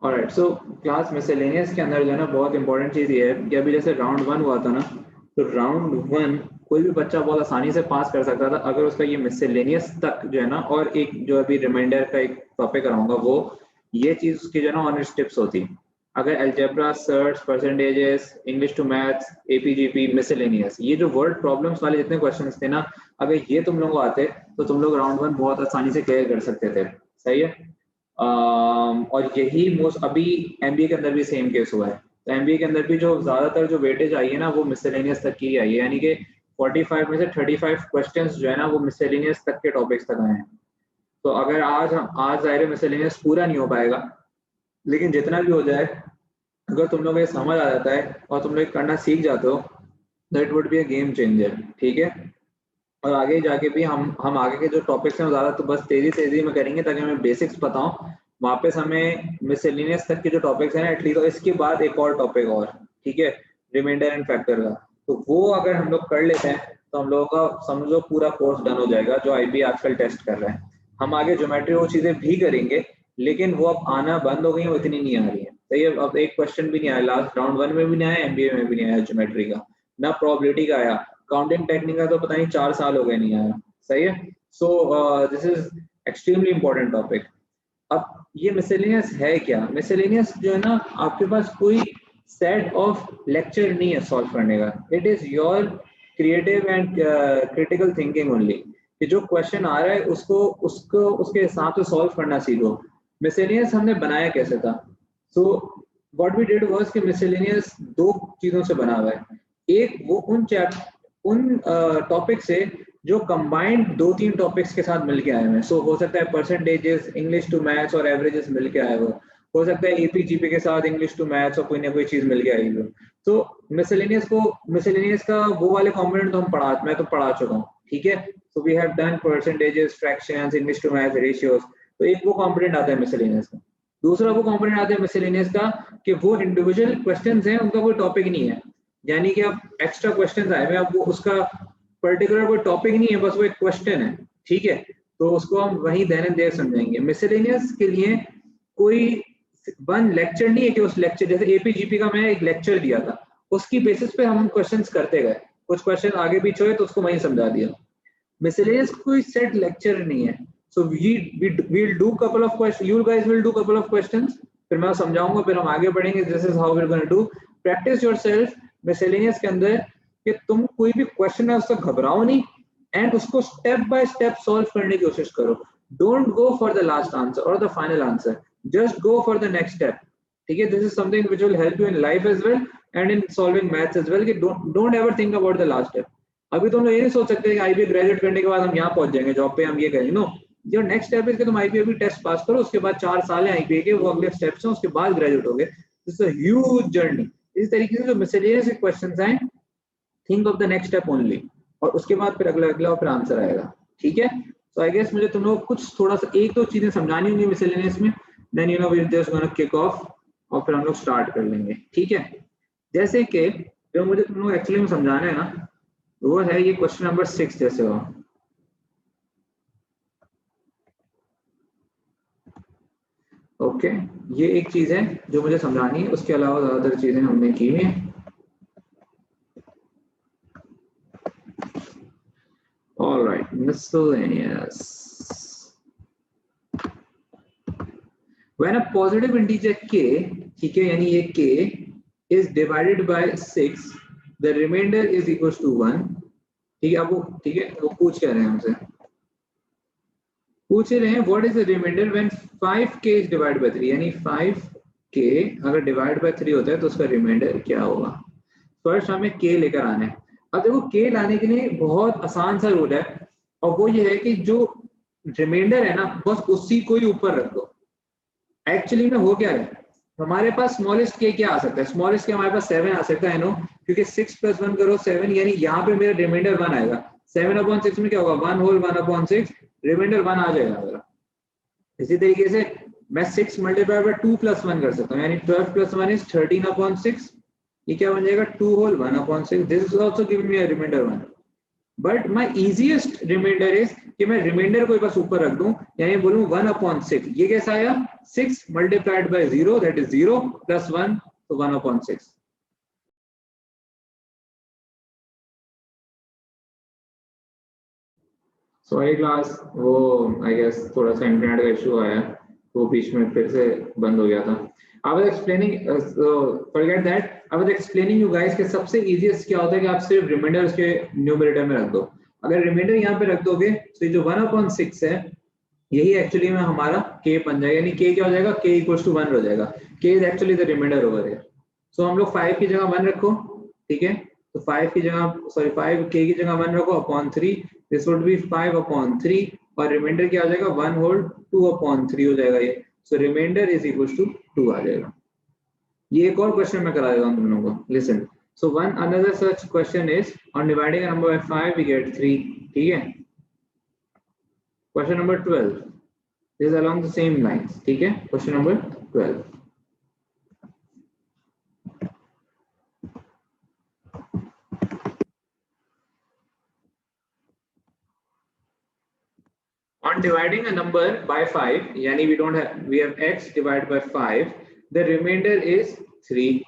Alright, so class miscellaneous के अंदर जो है ना बहुत इंपॉर्टेंट चीज़ ये है कि अभी जैसे राउंड 1 हुआ था ना, तो राउंड 1 कोई भी बच्चा बहुत आसानी से पास कर सकता था अगर उसका ये मिसलेनियस तक जो है ना, और एक जो अभी रिमाइंडर का एक टॉपिक कराऊंगा वो ये चीज़ उसकी जो है ना ऑनर्स टिप्स होती। अगर algebra, search, percentages, English to maths, AP GP, miscellaneous, ये जो वर्ड प्रॉब्लम्स वाले जितने क्वेश्चंस थे ना, अगर ये तुम लोग आते तो तुम लोग राउंड 1 बहुत आसानी से क्लियर कर सकते थे। सही है। और यही मोस्ट अभी एमबीए के अंदर भी सेम केस हुआ है। तो एमबीए के अंदर भी जो ज्यादातर जो वेटेज आई है ना वो मिसलेनियस तक की आई है, यानी कि 45 में से 35 क्वेश्चंस जो है ना वो मिसलेनियस तक के टॉपिक्स तक आए हैं। तो अगर आज जाहिर है मिसलेनियस पूरा नहीं हो पाएगा, लेकिन जितना भी हो जाए अगर तुम लोग ये समझ आ जाता है और तुम लोग करना सीख जाते हो, that would be a game changer. ठीक है। और आगे जाके भी हम आगे के जो टॉपिक्स हैं ज़्यादा तो बस तेजी में करेंगे ताकि हमें बेसिक्स पता हो। वापस हमें मिसलेनियस तक के जो टॉपिक्स हैं ना एटलीस्ट, इसके बाद एक और टॉपिक और, ठीक है, रिमाइंडर एंड फैक्टर का, तो वो अगर हम लोग कर लेते हैं तो हम लोगों का समझो पूरा कोर्स डन हो जाएगा जो आईबी आजकल टेस्ट कर रहे हैं। हम आगे ज्योमेट्री वो चीज़ें भी करेंगे, लेकिन वो अब आना बंद हो गई है, वो इतनी नहीं आ रही है। सही है। अब एक क्वेश्चन भी नहीं आया, लास्ट राउंड 1 में भी नहीं आया, एमबीए में भी नहीं आया ज्योमेट्री का, ना प्रोबेबिलिटी का आया, काउंटिंग टेक्निक का तो पता नहीं 4 साल हो गए नहीं आया। सही है। So this is extremely important topic. अब ये मिसलेनियस है क्या? मिसलेनियस जो है ना, आपके पास कोई सेट ऑफ लेक्चर नहीं है सॉल्व करने का। It is your creative and critical thinking only, कि जो क्वेश्चन आ रहा है उसको उसको उसके हिसाब से सॉल्व करना सीखो। मिसलेनियस हमने बनाया कैसे था? So what we did was कि मिसलेनियस दो चीजों से बना हुआ है। एक वो उन टॉपिक से जो कंबाइंड 2-3 टॉपिक्स के साथ मिलके आए हैं। सो हो सकता है परसेंटेजेस, इंग्लिश टू मैथ्स और एवरेजेस मिलके आए हो सकता है एपीजीपी के साथ इंग्लिश टू मैथ्स और कोई ना कोई चीज मिलके आई हो। तो मिसलेनियस का वो वाले कंपोनेंट तो मैं तो पढ़ा चुका हूँ। ठीक है। So we have done percentages, fractions, English to maths, ratios. तो एक वो कंपोनेंट आता है मिसलेनियस का। दूसरा वो कंपोनेंट आता है मिसलेनियस का कि वो इंडिविजुअल क्वेश्चंस हैं, उनका कोई टॉपिक नहीं है, यानी कि अब एक्स्ट्रा क्वेश्चंस आए हुए, अब वो उसका पर्टिकुलर कोई टॉपिक नहीं है, बस वो एक क्वेश्चन है। ठीक है। तो उसको हम वही दैनिक देव समझेंगे। मिसलेनियस के लिए कोई वन लेक्चर नहीं है कि उस लेक्चर, जैसे एपीजीपी का मैंने एक लेक्चर दिया था, उसकी बेसिस पे हम क्वेश्चंस करते गए, कुछ क्वेश्चन आगे पीछे हुए तो उसको वहीं समझा दिया। मिसलेनियस कोई सेट लेक्चर नहीं है। सो we'll do couple of questions, you guys will do couple of questions, फिर मैं समझाऊंगा, फिर हम आगे बढ़ेंगे। This is how we're going to do, practice yourself miscellaneous के अंदर, कि तुम कोई भी क्वेश्चन है उससे घबराओ नहीं एंड उसको स्टेप बाय स्टेप सॉल्व करने की कोशिश करो। Don't go for the last answer और the final answer, just go for the next step. ठीक है। This is something which will help you in life as well and in solving maths as well, कि don't ever think about the last step. अभी तुम लोग ये नहीं सोच सकते कि आईबीए ग्रेजुएट करने के बाद हम यहाँ पहुंच जाएंगे जॉब पे, हम ये करेंगे। No, your next step is कि तुम आईबीए भी टेस्ट पास करो, उसके बाद 4 साल है आईबीए के, वो अगले स्टेप्स हैं, उसके बाद ग्रेजुएट हो गए। This is a huge journey. इस तरीके से जो मिसलेनियस क्वेश्चंस हैं, think of the next step only, और उसके बाद फिर अगला अगला फिर आंसर आएगा। ठीक है। सो आई गेस मुझे तुम लोग कुछ थोड़ा सा एक दो चीजें समझानी होंगी मिसलेनियस में, then you know we just gonna kick off, और फिर हम लोग स्टार्ट कर लेंगे। ठीक है। जैसे कि जो मुझे तुम लोग एक्चुअली में समझाना है ना, वो है ये क्वेश्चन नंबर 6 जैसे हो। ओके। ये एक चीज है जो मुझे समझानी है, उसके अलावा ज्यादातर चीजें हमने की हैं। Alright, miscellaneous. When a positive integer k, ठीक है, यानी ये k is divided by 6, the remainder is equals to 1। ठीक है। अब वो ठीक है, वो पूछ क्या रहे हैं हमसे, पूछ रहे हैं what is the reminder when 5k is divide by 3, यानी 5k अगर डिवाइड बाय 3 होता है तो उसका रिमाइंडर क्या होगा। फर्स्ट हमें k लेकर आना है। अब देखो k लाने के लिए बहुत आसान सा रूल है, और वो ये है कि जो रिमाइंडर है ना बस उसी को ही ऊपर रख दो। एक्चुअली में हो क्या है, हमारे पास स्मॉलेस्ट के क्या आ सकता है, स्मॉलेस्ट के हमारे पास 7 आ सकता है नो, क्योंकि 6 + 1 करो 7, यानी यहाँ पे मेरा रिमाइंडर 1 आएगा। 7/6 में क्या होगा, 1 होल 1/6, रिमाइंडर 1 आ जाएगा मेरा। इसी तरीके से मैं 6 मल्टीप्लाई बाय 2 + 1 कर सकता हूँ, यानी 12 + 1 इज 13/6। ये क्या बन जाएगा, 2 whole 1/6। This is also giving me a reminder 1। But my easiest reminder is कि मैं रिमाइंडर को बस ऊपर रख दूं, यानी बोलूं 1/6। ये कैसा आया? 6 multiplied by 0 that is 0 plus 1 तो 1/6। सॉरी क्लास, वो आई गेस थोड़ा सा इंटरनेट का इशू आया, वो बीच में फिर से बंद हो गया था। I was explaining, forget that, I was explaining you guys कि सबसे इजीएस्ट क्या होता है कि आप सिर्फ रिमाइंडर उसके न्यूमरेटर में रख दो। अगर रिमाइंडर यहाँ पे रख दोगे तो ये जो 1/6 है यही एक्चुअली में हमारा k बन जाएगा, यानी k क्या हो जाएगा? k इक्वल्स टू 1 हो जाएगा। k is actually the reminder over here. So हम लोग 5 की जगह 1 रखो, ठीक है? तो 5 की जगह, सॉरी 5 k की जगह 1 रखो अपॉन 3, दिस वुड बी 5/3 और रिमाइंडर क्या हो जाएगा? 1 होल 2/3 हो जाएगा ये। सो रिमाइंडर इज इक्वल्स टू 2 आ जाएगा। ये एक और क्वेश्चन मैं करा देता हूँ तुम लोगों को, listen. So one another such question is on dividing a number by 5 we get 3, ठीक है? Question number 12 is along the same lines, ठीक है? Question number 12, on dividing a number by 5, यानी we have x divided by 5, the remainder is 3।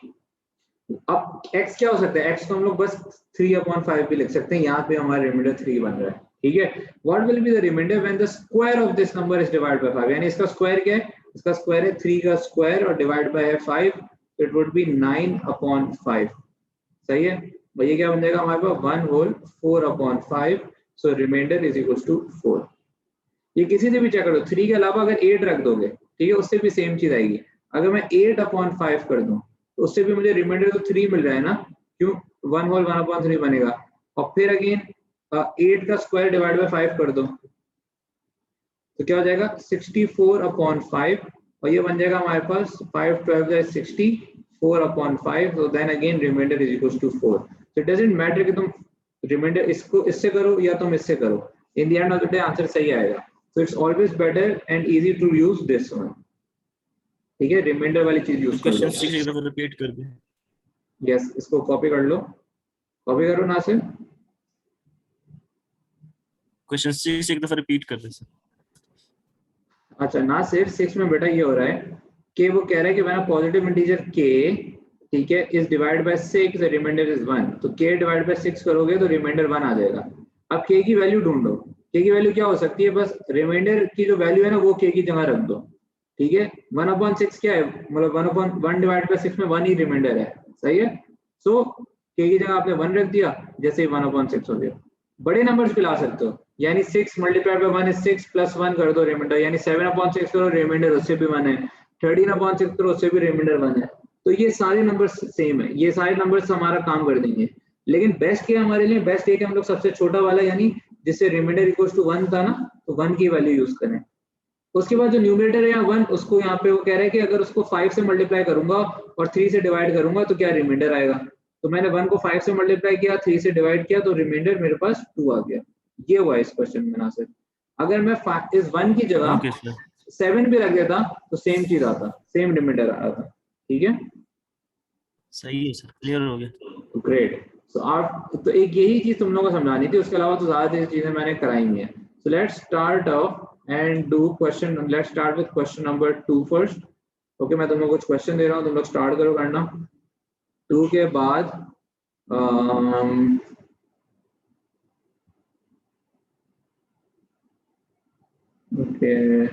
अब x क्या हो सकता है? x को हम लोग बस 3/5 भी लिख सकते हैं, यहाँ पे हमारा रिमाइंडर 3 बन रहा है, ठीक है? What will be the reminder when the square of this number is divided by 5, यानी इसका स्क्वायर क्या है? इसका स्क्वायर है 3 का स्क्वायर और डिवाइड बाय है 5, इट वुड बी 9/5। सही है? ये क्या बन जाएगा हमारे पास? 1 whole 4/5, so reminder is equal to 4। ये किसी से भी चेक कर दो, 3 के अलावा अगर 8 रख दोगे, ठीक है, उससे भी सेम चीज आएगी। अगर मैं 8/5 कर दूं तो उससे भी मुझे रिमाइंडर तो 3 मिल रहा है ना, क्यों? 1 होल 1/3 बनेगा। और फिर अगेन 8 का स्क्वायर डिवाइड बाय 5 कर दो तो क्या हो जाएगा? 64/5 और ये बन जाएगा हमारे पास 5 12 is 60, 4/5, so then again remainder is equals to 4। so it doesn't matter कि तुम रिमाइंडर इसको इससे करो या तुम इससे करो, in the end of the day answer सही आएगा। so it's always better and easy to use this one, ठीक है? रिमाइंडर वाली चीज यूज कर लो। क्वेश्चन 6 एक दफा रिपीट कर दे। यस, इसको कॉपी कर लो, कॉपी करो ना से। क्वेश्चन 6 एक दफा रिपीट कर दे सर। अच्छा, ना सिर्फ 6 में बेटा ये हो रहा है कि वो कह रहा है कि मैंने पॉजिटिव इंटीजर k, ठीक है, is divide by 6, reminder is 1, तो k डिवाइड बाय 6 करोगे तो रिमाइंडर 1 आ जाएगा। अब k की वैल्यू ढूंढो, k की वैल्यू क्या हो सकती है? बस रिमाइंडर की जो वैल्यू है ना वो k की जगह रख दो, ठीक है? 1/6 क्या है? मतलब 1 डिवाइड बाय 6 में 1 ही रिमाइंडर है, सही है? सो k की जगह आपने 1 रख दिया, जैसे ही 1/6 हो गया। बड़े नंबर्स भी ला सकते हो, यानी 6 मल्टीप्लाइड बाय 1 इज 6 प्लस 1 कर दो रिमाइंडर, यानी 7/6 करो, रिमाइंडर उससे भी 1 है। 13/6 करो, उससे भी रिमाइंडर 1 है। तो ये सारे नंबर्स सेम है, ये सारे नंबर्स हमारा काम कर देंगे। लेकिन बेस्ट क्या हमारे लिए? बेस्ट ये कि हम लोग सबसे छोटा वाला, यानी जिससे रिमाइंडर इक्वल्स टू 1 था ना, तो 1 की वैल्यू यूज करें। उसके बाद जो न्यूमरेटर है 1, उसको यहाँ पे वो कह रहा है कि अगर उसको 5 से मल्टीप्लाई करूंगा और 3 से डिवाइड करूंगा तो क्या रिमाइंडर आएगा? तो मैंने 1 को 5 से मल्टीप्लाई किया, 3 से डिवाइड किया, तो रिमाइंडर मेरे पास 2 आ गया। ये हुआ इस क्वेश्चन में ना सर। अगर मैं इस 1 की जगह ओके सर, 7 भी रख देता तो सेम चीज आता, सेम रिमाइंडर आ था, ठीक है? सही है सर, क्लियर हो गया। ग्रेट। सो आप तो एक यही चीज तुम लोगों को समझानी थी, उसके अलावा तो ज्यादा चीजें मैंने कराई हैं। So let's start of and do question, let's start with question number 2 first. Okay, मैं तुम लोग कुछ क्वेश्चन दे रहा हूँ, तुम लोग स्टार्ट करो करना। 2 के बाद ओके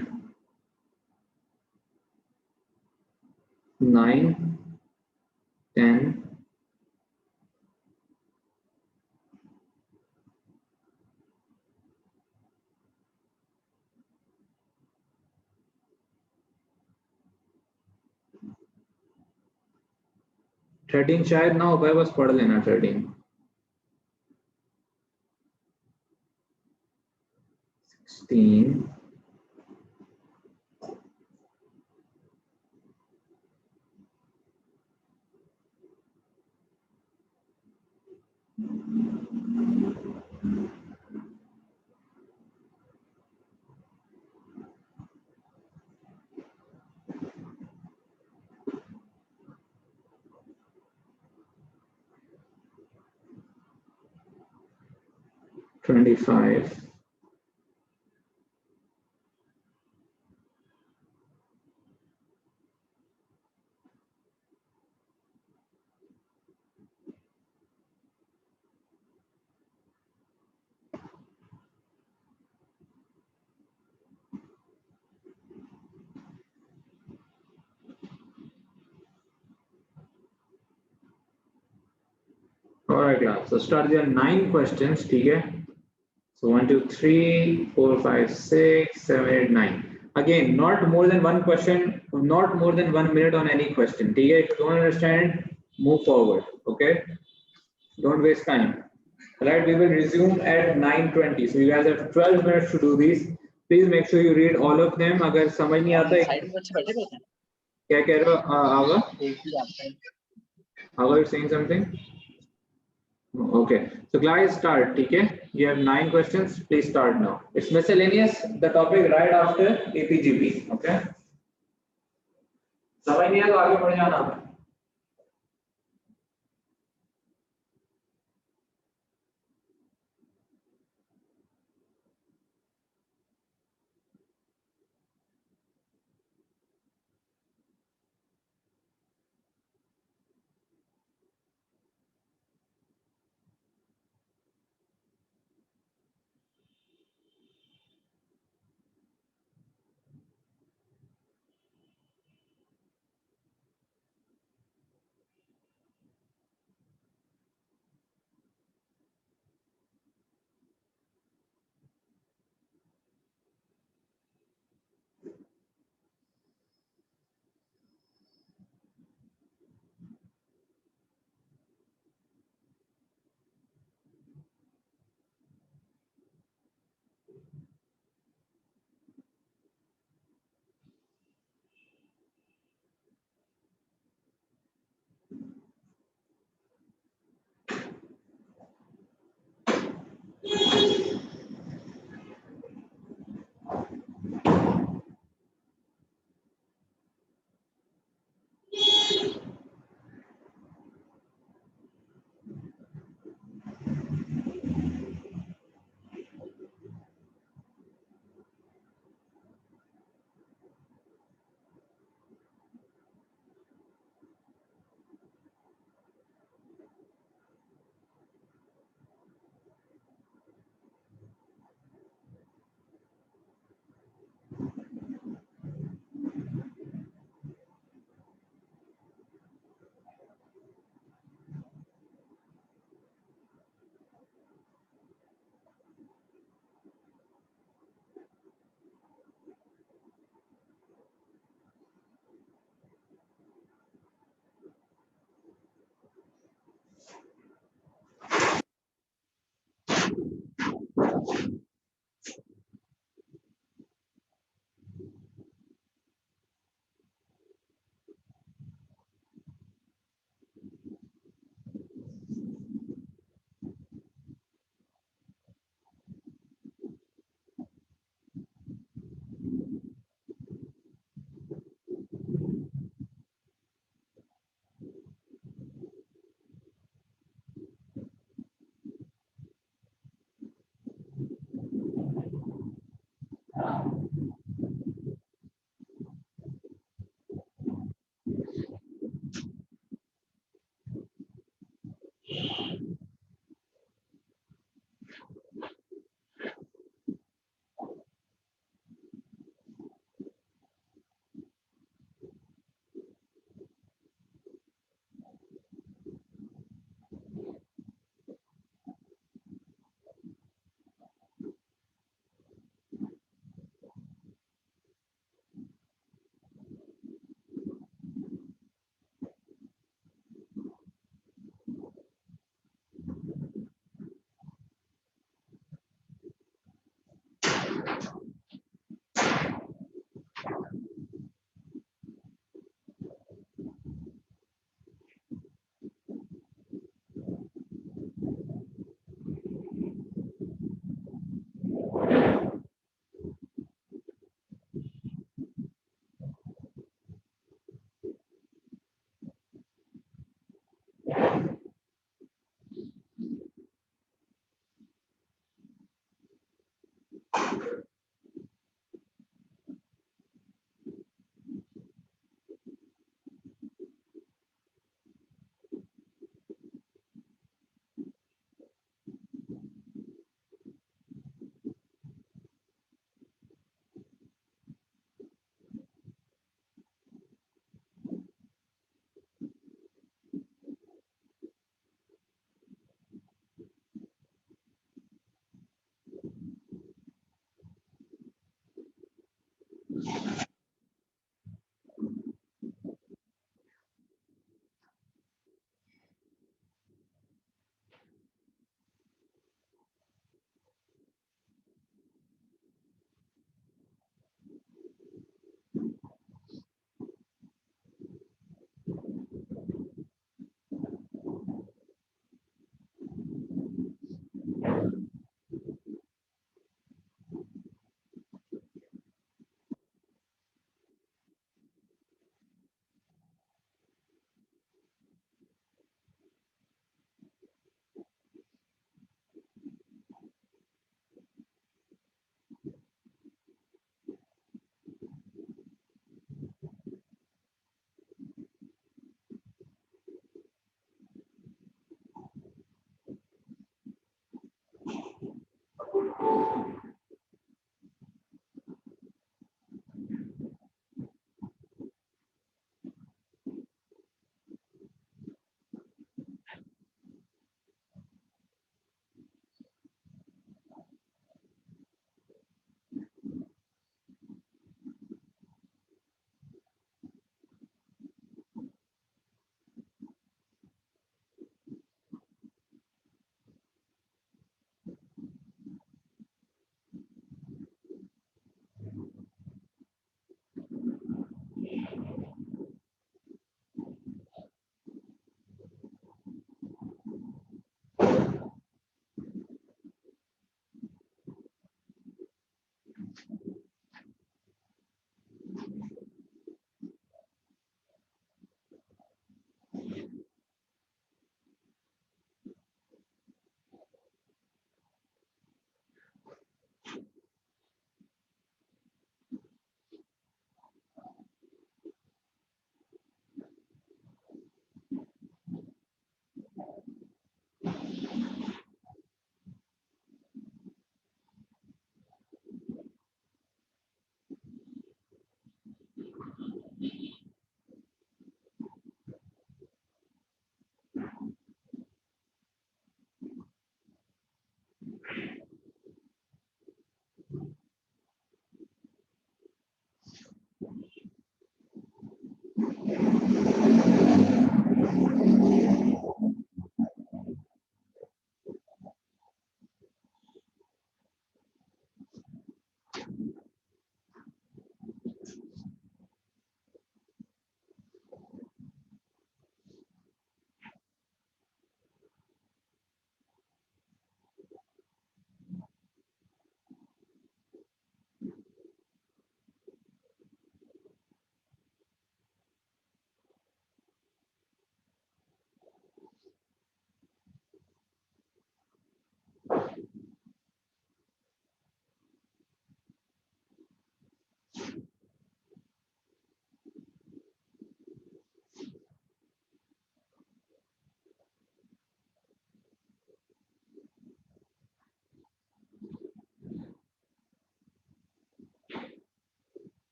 9 10 13 शायद ना हो पाए, बस पढ़ लेना 13 16 25. All right, class. So start there 9 questions. ठीक है? So 1, 2, 3, 4, 5, 6, 7, 8, 9. Again, not more than one question, not more than 1 minute on any question. ठीक है? If you don't understand, move forward. Okay? Don't waste time. All right, we will resume at 9:20. So you guys have 12 minutes to do these. Please make sure you read all of them. अगर समझ नहीं आता है क्या कह रहे हो आगा? Are you saying something? Okay. So guys, start. ठीक है? You have 9 questions. Please start now. It's miscellaneous. The topic right after APGP. Okay? समझ नहीं है तो आगे बढ़ जाना.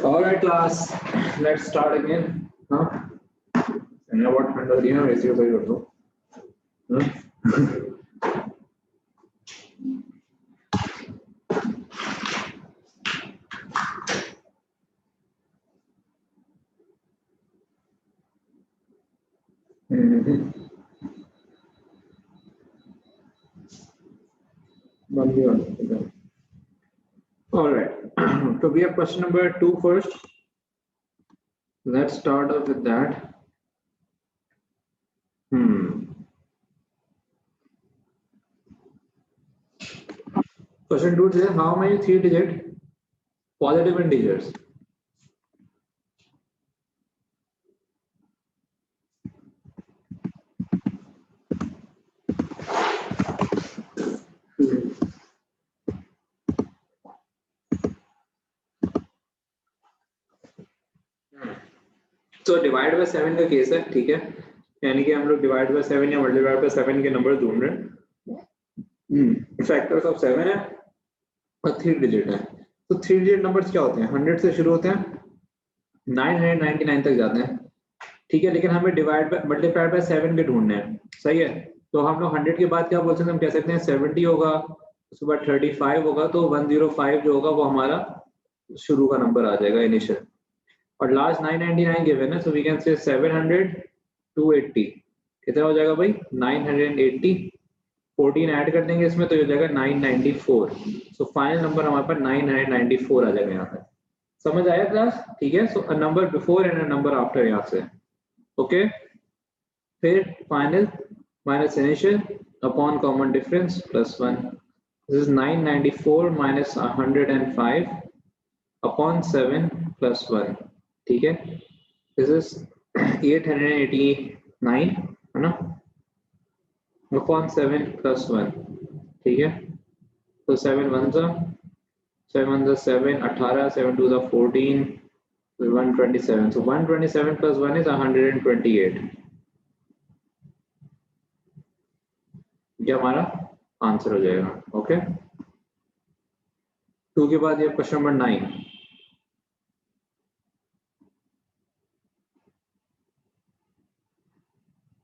All right, class. Let's start again. Huh? And what ठंड हो रही है वैसे ही कर दो. All right. So we have question number 2 first. Let's start off with that. Question 2 says how many 3-digit positive integers? तो डिवाइड बाय 7 का case है, ठीक है, यानी कि हम लोग डिवाइड बाय 7 या मल्टीप्लाई बाय 7 के नंबर ढूंढ रहे हैं। फैक्टर्स ऑफ 7 है और 3 डिजिट है। तो 3 डिजिट नंबर्स क्या होते हैं? 100 से शुरू होते हैं, 999 तक जाते हैं, ठीक है, लेकिन हमें डिवाइड बाय मल्टीप्लाई बाय 7 के ढूंढने हैं, सही है। तो हम लोग 100 के बाद क्या बोल सकते हैं? हम कह सकते हैं 70 होगा, उसके बाद 35 होगा, तो 105 जो होगा वो हमारा शुरू का नंबर आ जाएगा, इनिशियल। और लास्ट 999 गिवन है, सो वी कैन से 700 280 कितना हो जाएगा भाई? 980। 14 ऐड कर देंगे इसमें तो हो जाएगा 994। सो फाइनल नंबर हमारे पास 994 आ जाएगा यहाँ पे। समझ आया क्लास? ठीक है। So a number before and a number after यहाँ से, ओके। फिर final minus initial upon common difference plus 1। This is 994 minus 105 upon 7 plus 1, ठीक है। दिस इज 889 है ना, अपॉन 7 प्लस 1, ठीक है। तो 7 1 जा 7 7 18, 7 2 14, 127। so 127 plus 1 is 128, ये हमारा आंसर हो जाएगा, ओके। 2 के बाद ये question number 9।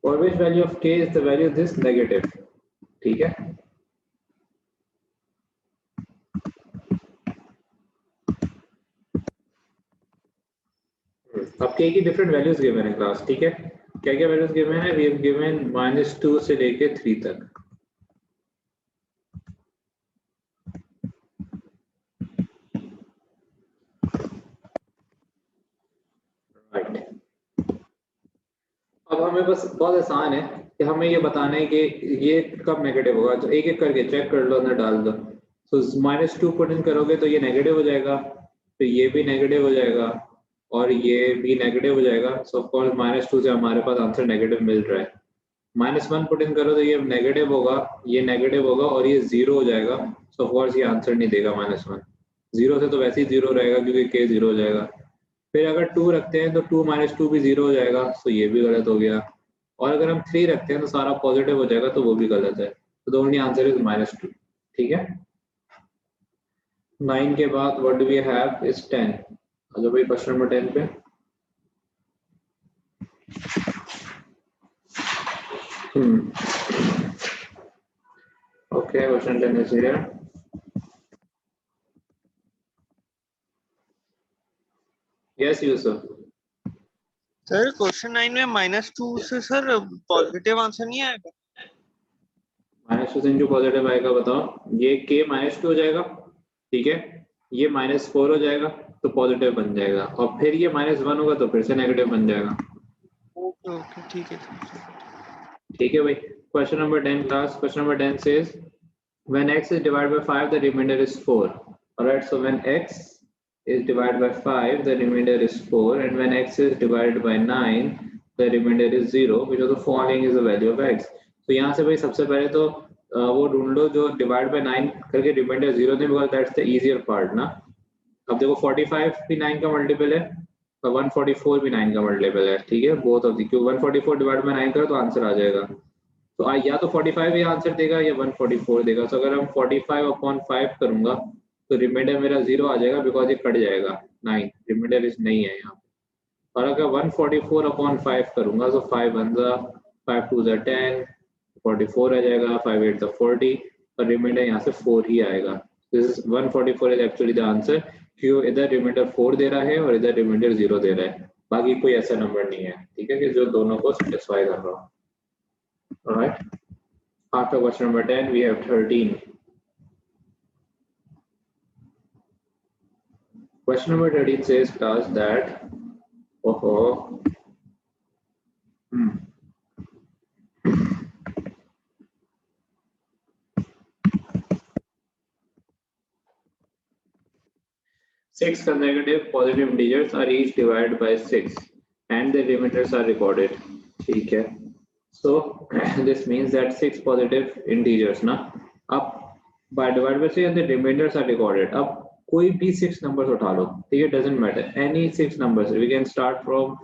For which value of k is the value of this negative, ठीक है। अब k की डिफरेंट वैल्यूज गिवन है क्लास, ठीक है। क्या क्या वैल्यूज गिवन है? वी हैव गिवन -2 से लेके 3 तक। राइट। अब हमें बस बहुत आसान है कि हमें ये बताना है कि ये कब नेगेटिव होगा, तो एक एक करके चेक कर लो, अंदर डाल दो। तो -2 पुट इन करोगे तो ये नेगेटिव हो जाएगा, तो ये भी नेगेटिव हो जाएगा और ये भी नेगेटिव हो जाएगा। सो ऑफ कोर्स -2 से हमारे पास आंसर नेगेटिव मिल रहा है। -1 पुट इन करो तो ये नेगेटिव होगा, ये नेगेटिव होगा और ये 0 हो जाएगा। सो ऑफ कोर्स ये आंसर नहीं देगा -1। 0 से तो वैसे ही 0 रहेगा क्योंकि k 0 हो जाएगा। फिर अगर 2 रखते हैं तो 2 -2 भी 0 हो जाएगा, तो ये भी गलत हो गया। और अगर हम 3 रखते हैं तो सारा पॉजिटिव हो जाएगा, तो वो भी गलत है। तो द ओनली आंसर इज -2, ठीक है। 9 के बाद what do we have is 10। अच्छा भाई क्वेश्चन नंबर 10 पे। Okay, question 10 is here. Yes Yusuf. Sir question 9 में -2 से सर पॉजिटिव आंसर नहीं आएगा? -2 से इंटू पॉजिटिव आएगा, बताओ ये k -2 हो जाएगा, ठीक है, ये -4 हो जाएगा तो पॉजिटिव बन जाएगा, और फिर ये -1 होगा तो फिर से नेगेटिव बन जाएगा। ओके ओके ठीक है ठीक है भाई। Question number 10 class, question number 10 says when x is divided by 5 the remainder is 4. Alright, so when x is divided by 5 the remainder is 4, and when x is divided by 9 the remainder is 0, which of the following is the value of x. तो यहाँ से भाई सबसे पहले तो वो ढूंढ लो जो डिवाइड बाय 9 करके रिमाइंडर 0 नहीं, because that's the easier part ना। अब देखो 45 भी 9 का मल्टीपल है और 144 भी 9 का मल्टीपल है, ठीक है, बोथ ऑफ दी, क्यों 144 डिवाइड बाय 9 करो तो आंसर आ जाएगा। तो या तो 45 ये आंसर देगा या 144 देगा। तो अगर हम 45/5 करूंगा तो रिमाइंडर मेरा 0 आ जाएगा, बिकॉज ये कट जाएगा 9, रिमाइंडर इस नहीं है यहाँ। और अगर 144/5 करूंगा तो 5 1 5 2 10, 44 आ जाएगा, 5 8 40, और रिमाइंडर यहाँ से 4 ही आएगा। This is 144 is actually the answer, क्यों इधर रिमाइंडर 4 दे रहा है और इधर रिमाइंडर 0 दे रहा है, बाकी कोई ऐसा नंबर नहीं है, ठीक है, कि जो दोनों को सेटिस्फाई कर रहा हो। Alright, after question number 10 we have 13. Question number 13 says class that 6 consecutive positive integers are each divided by 6 and the remainders are recorded, ठीक है। So this means that 6 positive integers ना, अब by divided by 6 and the remainders are recorded। अब कोई भी 6 numbers उठा लो, ठीक है, doesn't matter, any 6 numbers, we can start from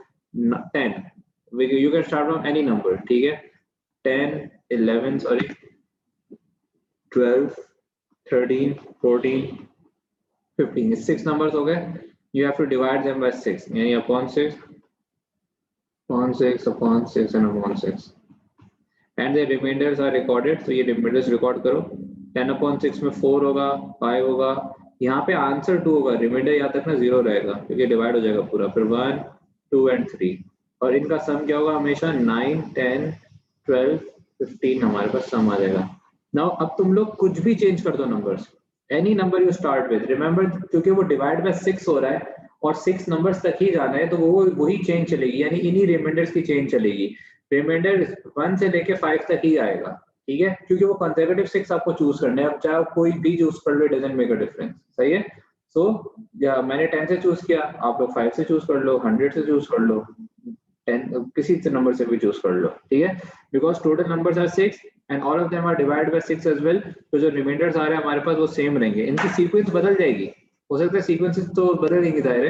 10, you can start from any number, ठीक है, 10 11 sorry 12 13 14 15, 6 numbers हो गए, you have to divide them by 6, यानी upon 6 upon 6 and upon 6, and the remainders are recorded। तो ये remainders record करो, 10/6 में 4 होगा, 5 होगा, यहाँ पे आंसर 2 होगा, रिमाइंडर यहाँ तक ना 0 रहेगा क्योंकि डिवाइड हो जाएगा पूरा, फिर 1 2 and 3, और इनका सम क्या होगा हमेशा 9 10 12 15 हमारे पास सम आ जाएगा। नाउ अब तुम लोग कुछ भी चेंज कर दो numbers, any number you start with, remember क्योंकि वो डिवाइड बाय 6 हो रहा है और 6 नंबर्स तक ही जाना है, तो वो वही चेंज चलेगी, यानी इन्हीं रिमाइंडर्स की चेंज चलेगी। रिमाइंडर 1 से लेके 5 तक ही आएगा, ठीक है, क्योंकि वो कंसेक्यूटिव 6 आपको चूज करना है, अब चाहे कोई भी चूज कर लो, डजंट मेक अ डिफरेंस, सही है। सो मैंने 10 से चूज किया, आप लोग 5 से चूज कर लो, 100 से चूज कर लो, 10 किसी नंबर से भी चूज कर लो, ठीक है, because total numbers are 6 and all of them are divided by 6 as well, तो जो रिमाइंडर्स आ रहे हैं हमारे पास वो सेम रहेंगे, इनकी सीक्वेंस बदल जाएगी, हो सकता है सीक्वेंसेस तो बदलेंगे दायरे,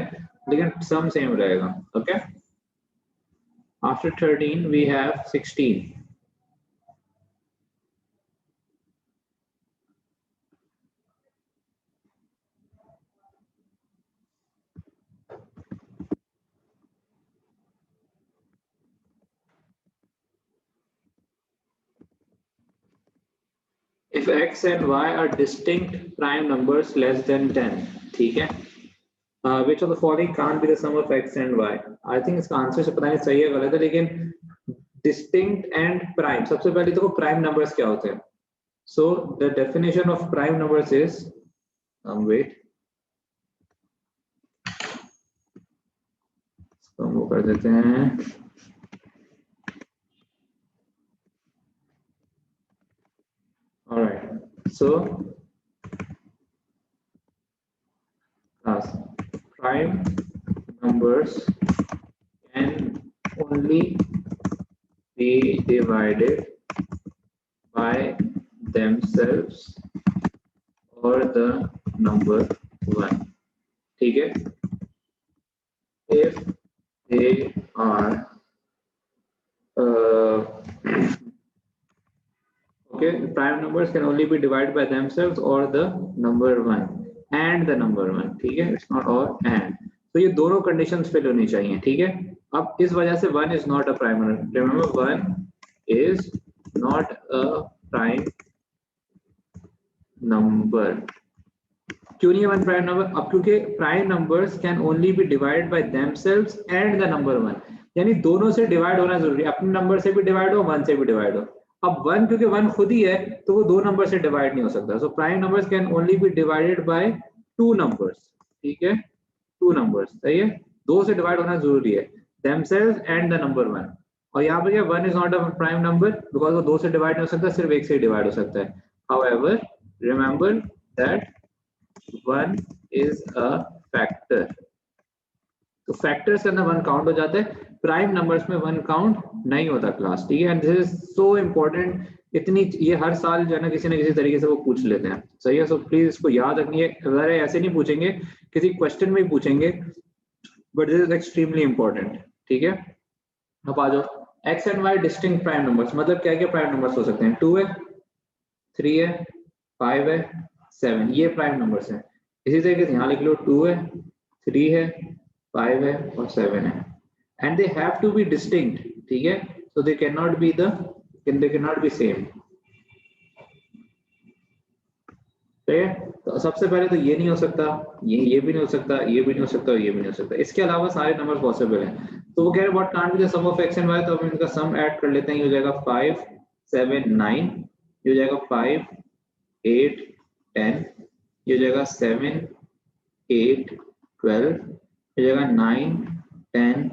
लेकिन सम सेम रहेगा, okay. After 13 we have 16. If x and y are distinct prime numbers less than 10, ठीक है, which of the following can't be the sum of x and y? I think इसका आंसर से पता नहीं सही है गलत है, लेकिन distinct and prime, सबसे पहले देखो prime numbers क्या होते हैं। So the definition of prime numbers is wait, इसको हम वो कर देते हैं, alright, so prime numbers can only be divided by themselves or the number 1, ठीक है, if they are okay, prime numbers can only be divided by themselves or the number 1 and the number 1, ठीक है, it's not or and, तो ये दोनों conditions fill होनी चाहिए, ठीक है। अब इस वजह से 1 is not a prime number, remember 1 is not a prime number, क्यों नहीं है 1 प्राइम नंबर? अब क्योंकि prime numbers can only be divided by themselves and the number 1, यानी दोनों से डिवाइड होना जरूरी है, अपने नंबर से भी डिवाइड हो 1 से भी डिवाइड हो। अब 1 क्योंकि 1 खुद ही है तो वो 2 नंबर से डिवाइड नहीं हो सकता, so prime numbers can only be divided by 2 numbers, ठीक है, 2 नंबर्स, सही है, 2 से डिवाइड होना जरूरी है, themselves एंड द नंबर 1। और यहाँ पे क्या 1 is not a prime number because वो 2 से डिवाइड नहीं हो सकता, सिर्फ 1 से ही डिवाइड हो सकता है। However remember that 1 is a factor, तो फैक्टर्स के अंदर 1 काउंट हो जाता है, प्राइम नंबर्स में 1 काउंट नहीं होता क्लास, ठीक है, and this is so important, इतनी ये हर साल जो है ना किसी तरीके से वो पूछ लेते हैं, सही है, सो प्लीज इसको याद रखिए, अगर ऐसे नहीं पूछेंगे किसी क्वेश्चन में ही पूछेंगे, but this is extremely important, ठीक है। अब आ जाओ, X and Y distinct prime numbers, मतलब क्या क्या प्राइम नंबर्स हो सकते हैं, 2 है, 3 है, 5 है, 7, ये प्राइम नंबर्स हैं। इसी तरीके से यहाँ लिख लो 2 है, 3 है, 5 है और 7 है, and they have to be distinct, ठीक है, so they can not be same, ठीक है। तो सबसे पहले तो ये नहीं हो सकता, ये भी नहीं हो सकता, ये भी नहीं हो सकता, ये भी नहीं हो सकता, इसके अलावा सारे नंबर पॉसिबल हैं। तो वो कह रहे हैं what can't be the sum of X and Y, तो हम इनका सम ऐड कर लेते हैं, ये हो जाएगा 5 7 9, ये हो जाएगा 5 8 10, ये हो जाएगा 7 8 12, ये हो जाएगा 9 10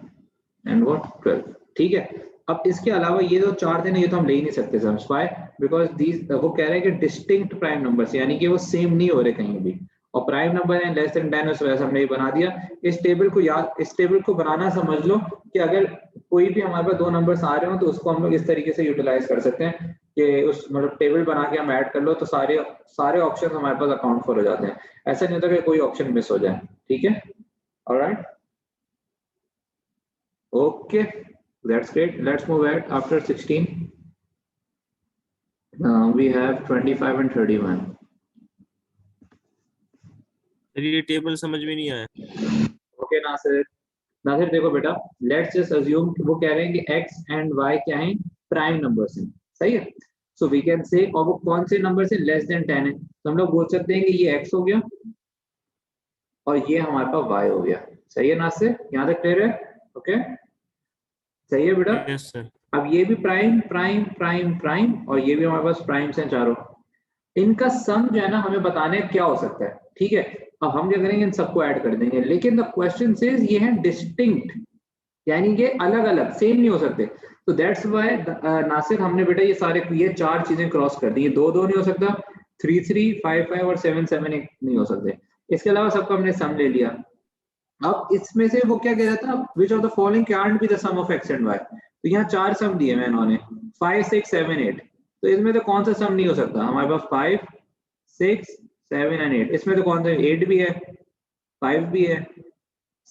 एंड व्हाट 12, ठीक है। अब इसके अलावा ये जो 4 थे ना, ये तो हम ले ही नहीं सकते समझ पाए, बिकॉज दीज वो कह रहे हैं कि डिस्टिंक्ट प्राइम नंबर्स, यानी कि वो सेम नहीं हो रहे कहीं भी, और प्राइम नंबर है लेस देन 10, उस वजह से हमने ये बना दिया। इस टेबल को याद, इस टेबल को बनाना समझ लो कि अगर कोई भी हमारे पास 2 नंबर्स आ रहे हो तो उसको हम लोग इस तरीके से यूटिलाइज कर सकते हैं कि उस मतलब टेबल बना के हम ऐड कर लो तो सारे ऑप्शन हमारे पास अकाउंट फॉर हो जाते हैं, ऐसा नहीं होता कि कोई ऑप्शन मिस हो जाए, ठीक है, alright, okay, that's great. Let's move ahead. After 16 we have 25 and 31. ये टेबल समझ में नहीं आया। ओके नासिर देखो बेटा, लेट्स जस्ट अज्यूम वो कह रहे हैं कि x एंड y क्या हैं, प्राइम नंबर्स हैं, सही है, सो वी कैन से, और वो कौन से नंबर से, लेस देन 10 है, तो हम लोग बोल सकते हैं कि ये x हो गया और ये हमारे पास y हो गया, सही है नासिर, यहाँ तक क्लियर है, ओके, सही है बेटा। Yes sir. अब ये भी प्राइम प्राइम प्राइम प्राइम और ये भी हमारे पास प्राइम्स हैं चारों, इनका सम जो है ना हमें बताने क्या हो सकता है, ठीक है। अब हम क्या करेंगे, इन सबको ऐड कर देंगे, लेकिन द क्वेश्चन सेज ये है डिस्टिंक्ट, यानी कि अलग अलग, सेम नहीं हो सकते, तो दैट्स व्हाई नासिर हमने बेटा ये 4 चीजें क्रॉस कर दी, 2 2 नहीं हो सकता, 3 3 5 5 और 7 7 नहीं हो सकते, इसके अलावा सबका हमने सम ले लिया। अब इसमें से वो क्या कह रहा था, which of the following can be the sum of X and Y, तो यहाँ 4 सम दिए हैं इन्होंने 5 6 7 8, तो इसमें तो कौन सा सम नहीं हो सकता, हमारे पास 5 6 7 एंड 8, इसमें तो कौन सा 8 भी है, 5 भी है,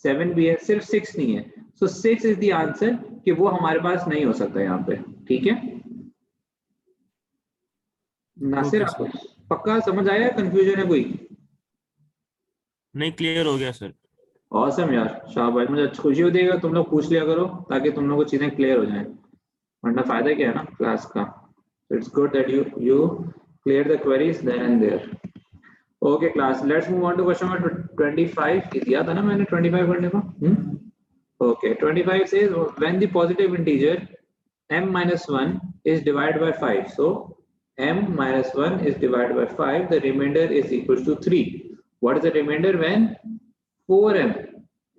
7 भी है, सिर्फ 6 नहीं है, सो 6 इज द आंसर, कि वो हमारे पास नहीं हो सकता यहाँ पे, ठीक है नासिर, ओके सर। पक्का समझ आया, कंफ्यूजन है कोई? नहीं, क्लियर हो गया सर। ऑसम यार, शाबाश, मुझे खुशी होती है तुम लोग पूछ लिया करो ताकि तुम लोग को चीजें क्लियर हो जाएं, वरना फायदा क्या है ना क्लास का, it's good that you clear the queries then and there. Okay class, let's move on to question number 25, ये दिया था ना मैंने 25 करने को, okay, 25 says when the positive integer m minus 1 is divided by 5, so m minus 1 is divided by 5, the remainder is equals to 3. What is the remainder when 4m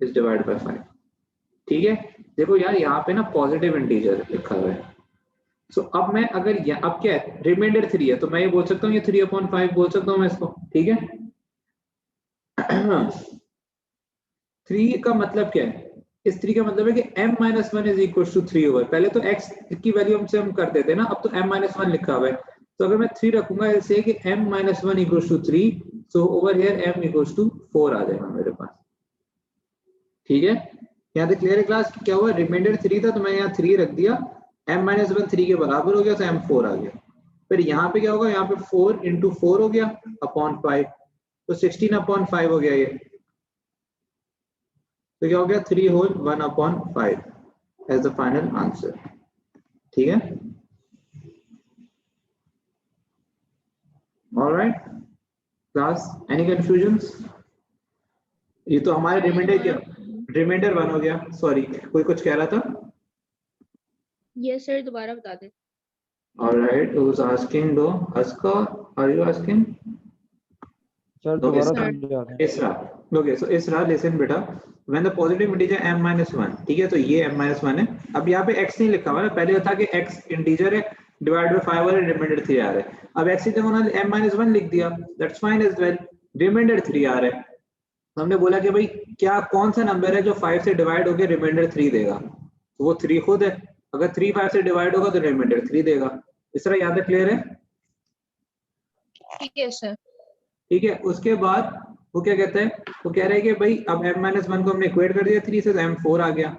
is divided by 5, ठीक है। देखो यार यहाँ पे ना positive integer लिखा हुआ है, सो अब मैं अगर अब क्या है, रिमाइंडर 3 है, तो मैं ये बोल सकता हूँ ये 3/5 बोल सकता हूँ मैं इसको, ठीक है 3 का मतलब क्या है, इस 3 का मतलब है कि m minus 1 is equals to 3 over, पहले तो x की वैल्यू हमसे हम कर देते ना, अब तो m minus 1 लिखा हुआ है, तो अगर मैं 3 रखूंगा ऐसे कि m minus 1 equals to 3, so over here m equals to 4 आ जाएगा मेरे पास, ठीक है। यहाँ तक क्लियर है क्लास, क्या हुआ, रिमाइंडर 3 था तो मैं यहाँ 3 रख दिया, m minus 1 3 के बराबर हो गया तो m 4 आ गया, फिर यहाँ पे क्या होगा, यहाँ पे 4 into 4 हो गया अपॉन 5, तो 16/5 हो गया ये, तो क्या हो गया 3 whole 1/5 as the final answer, ठीक है, ऑलराइट क्लास, एनी कंफ्यूजन्स? ये तो हमारे रिमाइंडर क्या, रिमाइंडर 1 हो गया, सॉरी कोई कुछ कह रहा था? यस सर, दोबारा बता दें। All right, who's asking though? Aska, are you asking? Sir Okay, दोबारा सर समझा दें। Isra. Okay, so Isra, listen बेटा. When the positive integer m minus 1, ठीक है, तो ये m minus 1 है. अब यहाँ पे x नहीं लिखा हुआ है, पहले था कि x इंटीजर है, डिवाइड बाय 5 और रिमाइंडर 3 आ रहा है. अब x की जगह उन्होंने m minus 1 लिख दिया, that's fine as well. Reminder 3 आ रहा है. हमने बोला कि भाई क्या कौन सा नंबर है जो 5 से डिवाइड होकर रिमाइंडर 3 देगा, तो वो 3 खुद है. अगर 3 5 से डिवाइड होगा तो रिमाइंडर 3 देगा. इस तरह याद है, क्लियर है? ठीक है सर। ठीक है, उसके बाद वो क्या कहता है, वो कह रहा है कि भाई अब m minus 1 को हमने इक्वेट कर दिया 3 से, तो m4 आ गया.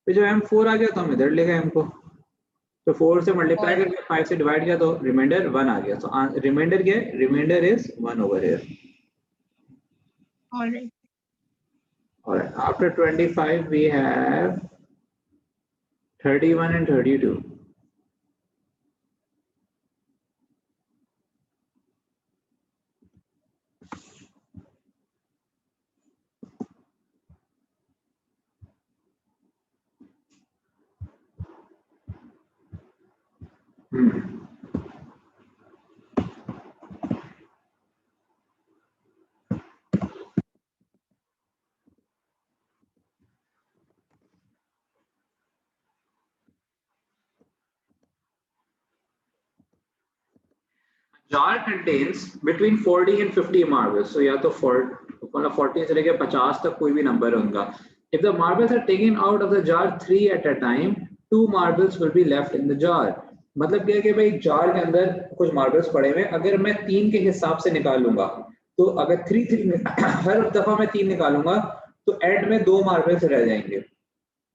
फिर जब m4 आ गया तो हम इधर ले गए m को, तो 4 से मल्टीप्लाई करके 5 से डिवाइड किया तो रिमाइंडर 1 आ गया. तो रिमाइंडर क्या है? Reminder is 1 over here. Alright. Alright, after 25 we have 31 and 32. Jar contains between 40 and 50 marbles. So या तो 40 से लेके 50 तक कोई भी नंबर होगा. If the marbles are taken out of the jar 3 at a time, 2 marbles will be left in the jar. मतलब क्या है कि भाई जार के अंदर कुछ मार्बल्स पड़े हुए, अगर मैं 3 के हिसाब से निकालूंगा, तो अगर 3 हर दफा मैं 3 निकालूंगा तो एंड में 2 मार्बल्स रह जाएंगे.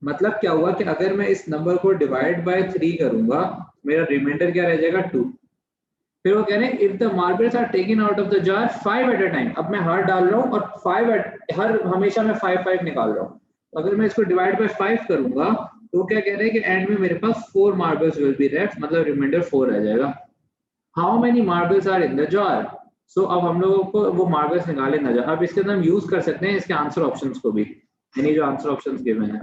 मतलब क्या हुआ कि अगर मैं इस नंबर को डिवाइड बाय 3 करूंगा, मेरा रिमाइंडर क्या रह जाएगा? 2. फिर वो कह रहे हैं if the marbles are taken out of the jar 5 at a time. अब मैं हर डाल रहा हूँ और 5 हर हमेशा मैं 5 निकाल रहा हूँ. अगर मैं इसको डिवाइड बाय 5 करूंगा तो क्या कह रहे हैं कि एंड में मेरे पास 4 मार्बल्स विल बी लेफ्ट, मतलब रिमाइंडर 4 रह जाएगा. How many marbles are in the jar? So अब हम लोगों को वो मार्बल्स निकाले ना जाए. अब इसके अंदर हम यूज कर सकते हैं इसके आंसर ऑप्शंस को भी, यानी जो आंसर ऑप्शंस गिवन है.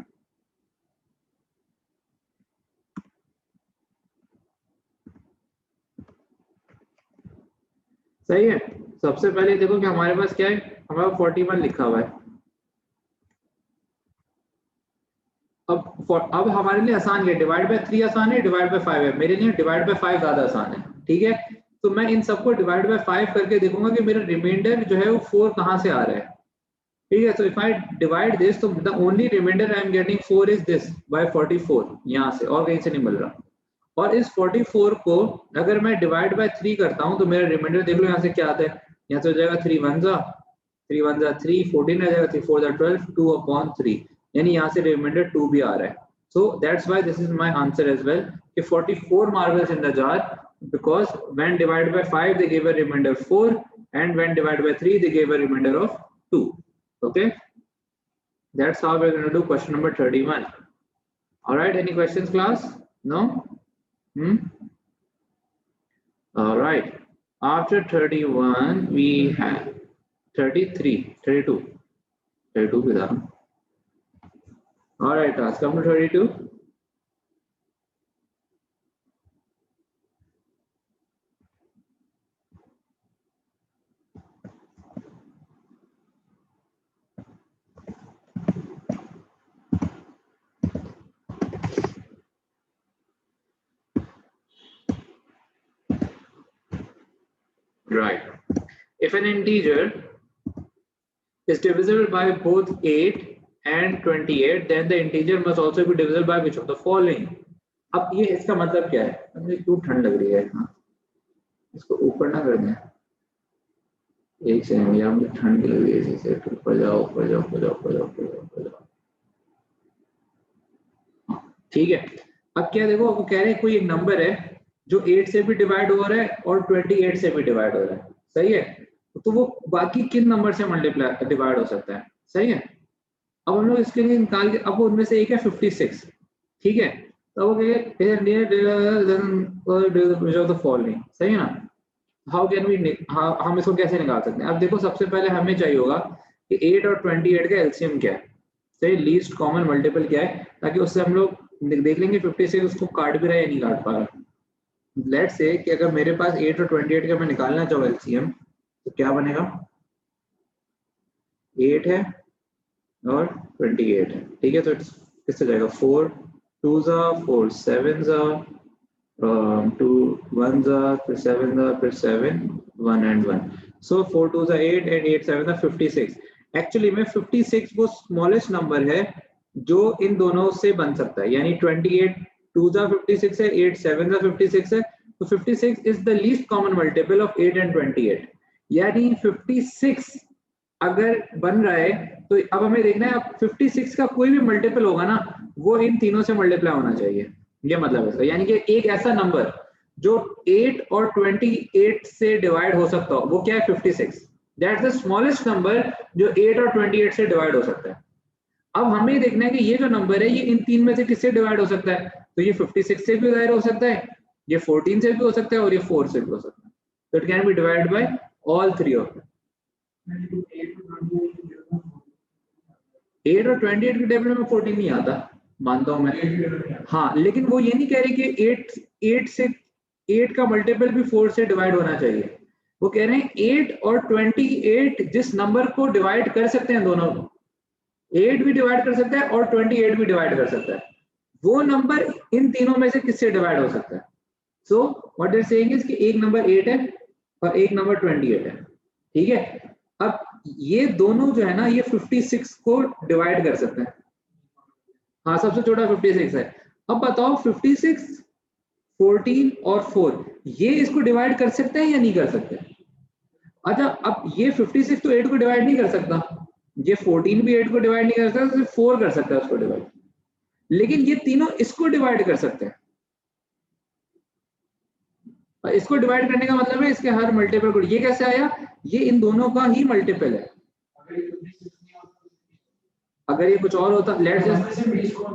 सही है. सबसे पहले देखो कि हमारे पास क्या है, हमारे पास 41 लिखा हुआ है. अब हमारे लिए आसान है, डिवाइड बाय 3 आसान है, डिवाइड बाय 5 है. मेरे लिए डिवाइड बाय 5 ज्यादा आसान है. ठीक है, तो मैं इन सबको डिवाइड बाय 5 करके देखूंगा कि मेरा रिमाइंडर जो है वो 4 कहां से आ रहा है. ठीक है, so if I divide this, तो the only reminder I am getting 4 is this by 44, यहां से और कहीं से नहीं मिल रहा. और इस 44 को अगर मैं डिवाइड बाय 3 करता हूं तो मेरा रिमाइंडर देख लो यहाँ से क्या आता है. यहाँ से हो जाएगा 3 1 जा 3, 14 आ जाएगा, 3 4 12, 2/3, यानी यहाँ से रिमाइंडर 2 भी आ रहा है. So that's why this is my answer as well. If 44 marbles in the jar, because when divided by 5 they gave a remainder 4, and when divided by 3 they gave a remainder of 2. Okay, that's how we're going to do question number 31. All right, any questions class? No? All right, after 31 we have 33 32 with that. All right, let's come to 32. Right. If an integer is divisible by both 8 and 28, then the integer must also be divisible by which of the following? अब ये इसका मतलब क्या है? मुझे क्यों ठंड लग रही है? हाँ, इसको ऊपर ना कर दें. एक सेकंड, यार मुझे ठंड लग रही है. इसे ऊपर जाओ, ऊपर जाओ, ऊपर जाओ, ऊपर जाओ, ऊपर जाओ. ठीक है, अब क्या देखो, वो कह रहे हैं कोई एक नंबर है जो 8 से भी डिवाइड हो रहा है और 28 से भी डिवाइड हो रहा है. सही है, तो वो बाकी किन नंबर से मल्टीप्लाई डिवाइड हो सकता है? सही है. अब हम लोग इसके लिए निकाल के, अब उनमें से एक है 56. ठीक है, तो वो द फॉलोइंग. सही है ना? हाउ कैन वी, हम इसको कैसे निकाल सकते हैं? अब देखो, सबसे पहले हमें चाहिए होगा कि 8 और 28 का एलसीएम क्या है. सही, लीस्ट कॉमन मल्टीपल क्या है, ताकि उससे हम लोग देख लेंगे 56 उसको काट भी रहा है या नहीं काट पा रहा. लेट्स से कि अगर मेरे पास 8 और 28 का मैं निकालना चाहूँ एलसीएम, तो क्या बनेगा? 8 है और 28 है, ठीक है। तो किससे जाएगा? 4 2 4 7 2 1 फिर 7 फिर 7 1 and 1, so 4 2 8 and 8 7 56। एक्चुअली में 56 वो स्मॉलेस्ट नंबर है जो इन दोनों से बन सकता है, यानी 28 2 56 है, 8 7 56 है, तो 56 is the least common multiple of 8 and 28। यानी 56 अगर बन रहा है तो अब हमें देखना है, अब 56 का कोई भी मल्टीपल होगा ना, वो इन तीनों से मल्टीप्लाई होना चाहिए, ये मतलब है। यानी कि एक ऐसा नंबर जो 8 और 28 से डिवाइड हो सकता हो, वो क्या है? 56। दैट्स द स्मॉलेस्ट नंबर जो 8 और 28 से डिवाइड हो सकता है। अब हमें देखना है कि ये जो नंबर है ये इन तीन में से किससे डिवाइड हो सकता है। तो ये 56 से भी डिवाइड हो सकता है, ये 14 से भी हो सकता है, और ये 4 से भी हो सकता है। तो it can be divided bye all three of them. 8 और 28 के टेबल में 14 नहीं आता, मानता हूं मैं। हाँ, लेकिन वो ये नहीं कह रही कि 8 से 8 का मल्टीपल भी 4 से डिवाइड होना चाहिए। वो कह रहे हैं 8 और 28 जिस नंबर को डिवाइड कर सकते हैं, दोनों 8 भी डिवाइड कर सकता है और 28 भी डिवाइड कर सकता है, वो नंबर इन तीनों में से किससे डिवाइड हो सकता है। So what they are saying is कि एक नंबर 8 है और एक नंबर 28 है, ठीक है। अब ये दोनों जो है ना, ये 56 को डिवाइड कर सकते हैं। हाँ, सबसे छोटा 56 है। अब बताओ 56 14 और 4 ये इसको डिवाइड कर सकते हैं या नहीं कर सकते? अच्छा, अब ये 56 तो 8 को डिवाइड नहीं कर सकता, ये 14 भी 8 को डिवाइड नहीं कर सकता, सिर्फ 4 कर सकता है उसको डिवाइड, लेकिन ये तीनों इसको डिवाइड कर सकते हैं। इसको डिवाइड करने का मतलब है इसके हर मल्टीपल को। ये कैसे आया? ये इन दोनों का ही मल्टीपल है। अगर ये कुछ और होता, लेट्स जस्ट,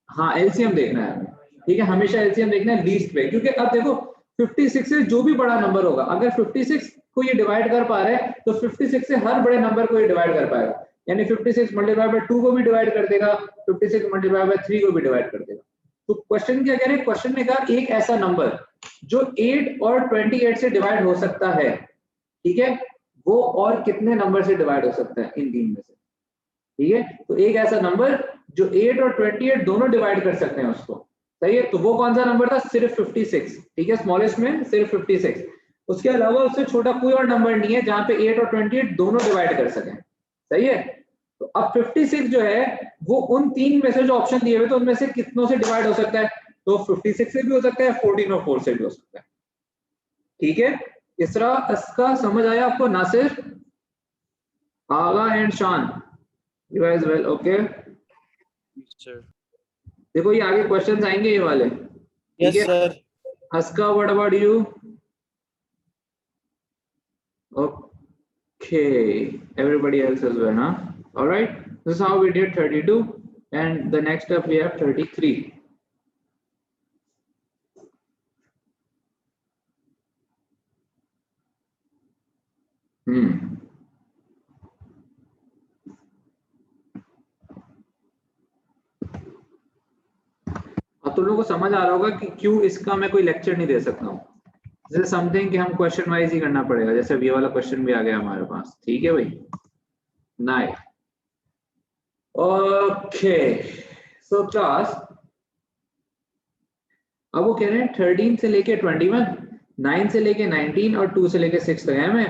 हाँ एलसीएम देखना है, ठीक है, हमेशा एलसीएम देखना है लीस्ट पे, क्योंकि अब देखो 56 से जो भी बड़ा नंबर होगा, अगर 56 को ये डिवाइड कर पा रहे हैं तो 56 से हर बड़े नंबर को ये डिवाइड कर पाएगा, यानी 56 मल्टीप्लाई बाय 2 को भी डिवाइड कर देगा, 56 मल्टीप्लाई बाय 3 को भी डिवाइड कर देगा। तो क्वेश्चन क्या कह रहे हैं? क्वेश्चन ने कहा एक ऐसा नंबर जो 8 और 28 से डिवाइड हो सकता है, ठीक है, वो और कितने नंबर से डिवाइड हो सकता है इन तीन में से, ठीक है। तो एक ऐसा नंबर जो 8 और 28 दोनों डिवाइड कर सकते हैं उसको, सही है। तो वो कौन सा नंबर था? सिर्फ 56, ठीक है, स्मॉलेस्ट में सिर्फ 56। उसके अलावा उससे छोटा कोई और नंबर नहीं है जहां पे 8 और 28 दोनों डिवाइड कर सकें, सही है। तो अब 56 जो है वो उन तीन में से जो ऑप्शन दिए हुए तो उनमें से कितनों से डिवाइड हो सकता है? तो 56 से भी हो सकता है, 14 और 4 से भी हो सकता है, ठीक है। इसका समझ आया आपको? नासिर, आगा एंड शान, you guys well, okay? Sir. देखो ये आगे क्वेश्चंस आएंगे ये वाले, ठीक है। Sir. Aska, what about you? Okay, everybody else as well, huh? All right, this is how we did 32, and the next up we have 33. अब तुम लोगों को समझ आ रहा होगा कि क्यों इसका मैं कोई लेक्चर नहीं दे सकता हूँ। जैसे समथिंग कि हम क्वेश्चन वाइज ही करना पड़ेगा, जैसे ये वाला क्वेश्चन भी आ गया हमारे पास, ठीक है भाई। नाइस, ओके, सो क्लास, अब वो कह रहे हैं 13 से लेके 21, 9 से लेके 19 और 2 से लेके 6 तक है।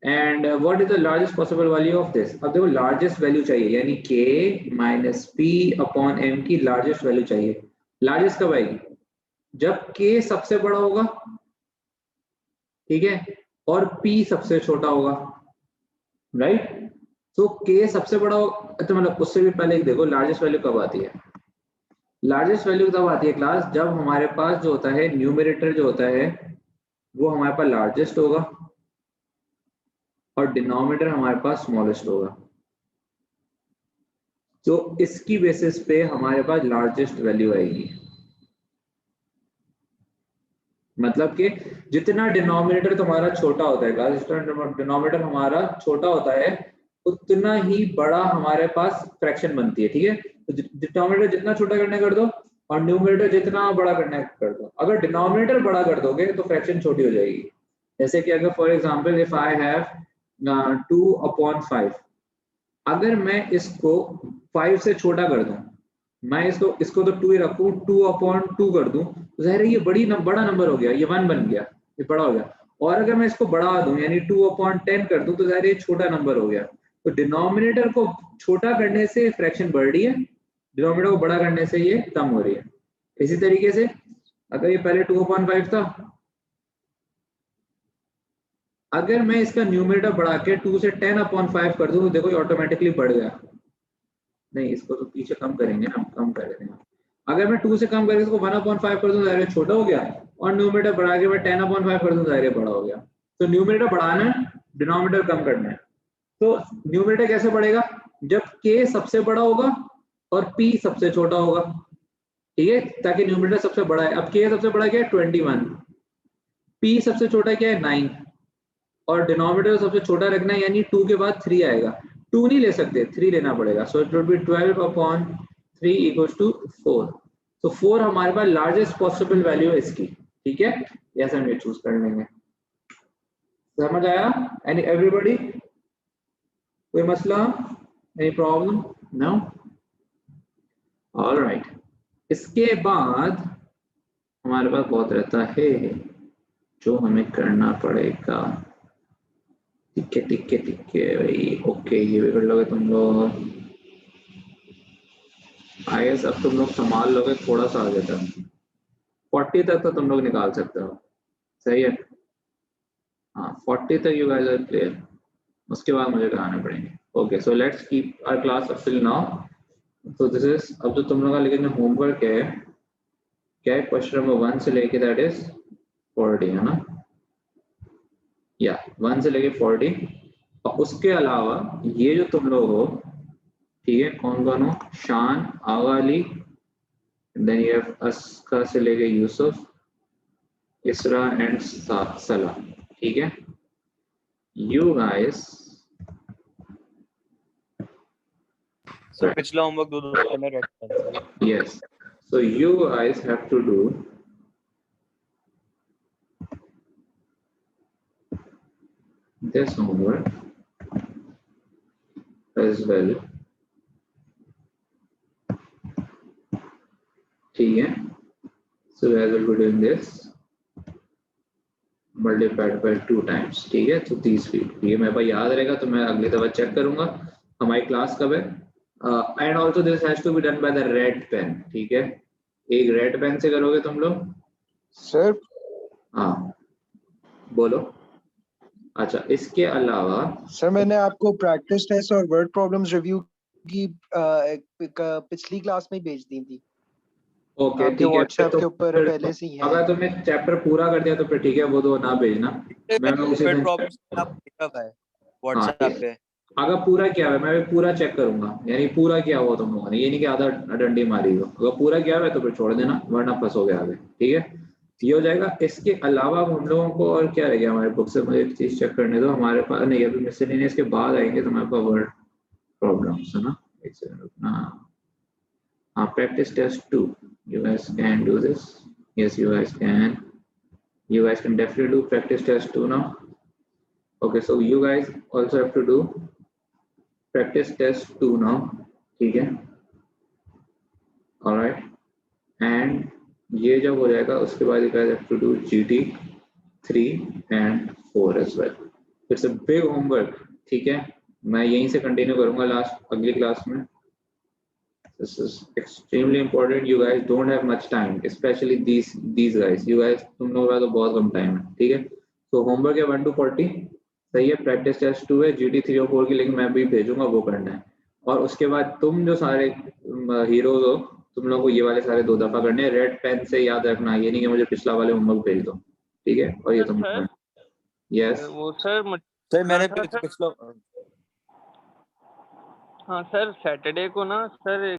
And what is the largest possible value of this? अब देखो लार्जेस्ट वैल्यू चाहिए, यानी k minus P upon M की लार्जेस्ट वैल्यू चाहिए। लार्जेस्ट कब आएगी? जब k सबसे बड़ा होगा, ठीक है, और p सबसे छोटा होगा, राइट। तो k सबसे बड़ा होगा, तो मतलब उससे भी पहले देखो लार्जेस्ट वैल्यू कब आती है। लार्जेस्ट वैल्यू तब आती है क्लास जब हमारे पास जो होता है न्यूमरेटर जो होता है वो हमारे पास लार्जेस्ट होगा और डिनोमिनेटर हमारे पास स्मॉलेस्ट होगा। तो इसकी बेसिस पे हमारे पास लार्जेस्ट वैल्यू आएगी, मतलब कि जितना डिनोमिनेटर तुम्हारा छोटा होता है क्लास, जितना डिनोमिनेटर हमारा छोटा होता है उतना ही बड़ा हमारे पास फ्रैक्शन बनती है, ठीक है। तो डिनोमिनेटर जितना छोटा करने कर दो और न्यूमरेटर जितना बड़ा करना है कर दो। अगर डिनोमिनेटर बड़ा कर दोगे तो फ्रैक्शन छोटी हो जाएगी। जैसे कि अगर for example if I have 2/5, अगर मैं इसको 5 से छोटा कर दूं, मैं इसको तो 2 ही रखूं, 2/2 कर दूं, तो जाहिर है ये बड़ा नंबर हो गया, ये 1 बन गया, ये बड़ा हो गया। और अगर मैं इसको बढ़ा दूं यानी 2/10 कर दूं तो जाहिर है ये छोटा नंबर हो गया। तो डिनोमिनेटर को छोटा करने से फ्रैक्शन बढ़ रही है, डिनोमिनेटर को बड़ा करने से ये कम हो रही है। इसी तरीके से अगर ये पहले 2/5 था, अगर मैं इसका न्यूमरेटर बढ़ा के 2 से 10/5 कर दूं तो देखो ये ऑटोमेटिकली बढ़ गया। नहीं, इसको तो पीछे कम करेंगे ना, कम कर देंगे। अगर मैं 2 से कम करके इसको 1/5 कर दूं जाहिर है छोटा हो गया, और न्यूमरेटर बढ़ा के मैं 10/5 कर दूं जाहिर है बड़ा हो गया। तो न्यूमरेटर बढ़ाना है, डिनोमिनेटर कम करना है। तो न्यूमरेटर कैसे बढ़ेगा? जब k सबसे बड़ा होगा और p सबसे छोटा होगा, ठीक है, ताकि न्यूमरेटर सबसे बड़ा है। अब k सबसे बड़ा क्या है? 21, p सबसे छोटा क्या है? 9, और डिनोमिनेटर सबसे छोटा रखना है यानी 2 के बाद 3 आएगा। 2 नहीं ले सकते, 3 लेना पड़ेगा। So it will be 12/3 equals to 4। तो 4 हमारे पास लार्जेस्ट पॉसिबल वैल्यू है इसकी, ठीक है, ऐसा हम ये चूज कर लेंगे। समझ आया? Any everybody? कोई मसला? Any problem? नो? ऑलराइट। इसके बाद हमारे पास बहुत रहता है जो हमें करना पड़ेगा। ठीक है ठीक है ठीक है भाई, ओके, ये भी कर लोगे तुम लोग। आई एस अब तुम लोग संभाल लोगे, थोड़ा सा आगे तक 40 तक तो तुम लोग निकाल सकते हो, सही है? हाँ 40 तक यू गाइस आर क्लियर। उसके बाद मुझे कराने पड़ेंगे। Okay, so let's keep our class up till now. तो दिस इज अब जो तुम लोग का लेकिन होमवर्क है क्या है, क्वेश्चन नंबर 1 से लेके दैट इज 40 है ना, या 1 से लेके 40। और उसके अलावा ये जो तुम लोग हो, ठीक है, कौन कौन हो? शान, आगा अली, देन ये अस्का से लेके यूसुफ, इसरा एंड सला, ठीक है। यू गाइस, सर पिछला होमवर्क दो करना red pencil. yes, so you guys have to do this homework as well, ठीक है। so guys will be doing this multiplied by 2 times, ठीक है। तो 30 फीट ये मेरे पास याद रहेगा, तो मैं अगली दफा चेक करूंगा हमारी क्लास कब है। And also this has to be done by the red pen, ठीक है। एक रेड पेन से करोगे तुम लोग। सर हाँ बोलो। अच्छा, इसके अलावा सर मैंने आपको प्रैक्टिस टेस्ट और वर्ड प्रॉब्लम्स रिव्यू की पिछली क्लास में भेज दी थी। ओके आपके ठीक है, व्हाट्सएप तो के ऊपर फिर पहले से ही है। अगर तुमने चैप्टर पूरा कर दिया तो फिर ठीक है, वो तो ना भेजना, मैं उसी फिर दिन। प्रॉब्लम्स आप लिखा हुआ है हाँ व्हाट्सएप पे। अगर पूरा किया हुआ है मैं भी पूरा चेक करूंगा, यानी पूरा किया हुआ तुम लोगों ने, ये नहीं कि आधा डंडी मारी हो। अगर पूरा किया हुआ है तो फिर छोड़ देना, वरना फंसोगे आगे, ठीक है। ये हो जाएगा। इसके अलावा हम लोगों को और क्या रह गया हमारे बुक से, मुझे एक चीज चेक करने दो। हमारे पास नहीं, अभी मिसलेनियस के बाद आएंगे तो हमारे पास वर्ड प्रॉब्लम्स है ना, एक सेकंड रुकना। हाँ, practice test 2. You guys can do this. Yes, you guys can. You guys can definitely do practice test 2 now. Okay, so you guys also have to do practice test 2 now. ठीक है? All right. And ये जब हो जाएगा उसके बाद you guys have to do GT 3 and 4 as well. It's a big homework. ठीक है? मैं यहीं से कंटिन्यू करूँगा लास्ट अगली क्लास में। This is extremely important. You guys don't have much time, especially these guys. You guys, तुम लोगों का तो बहुत कम टाइम है, ठीक है। तो होमवर्क है 1 to 40, सही है। प्रैक्टिस टेस्ट 2 है, GT 3 और 4 की लिंक मैं भी भेजूंगा, वो करना है। और उसके बाद तुम जो सारे हीरोज हो, तुम लोगों को ये वाले सारे 2 दफा करने हैं। रेड पेन से याद रखना, ये नहीं कि मुझे पिछला वाले होमवर्क भेज दो, ठीक है। और ये तुम यस वो सर सर मैंने सर पिछला हाँ सर, सैटरडे को ना सर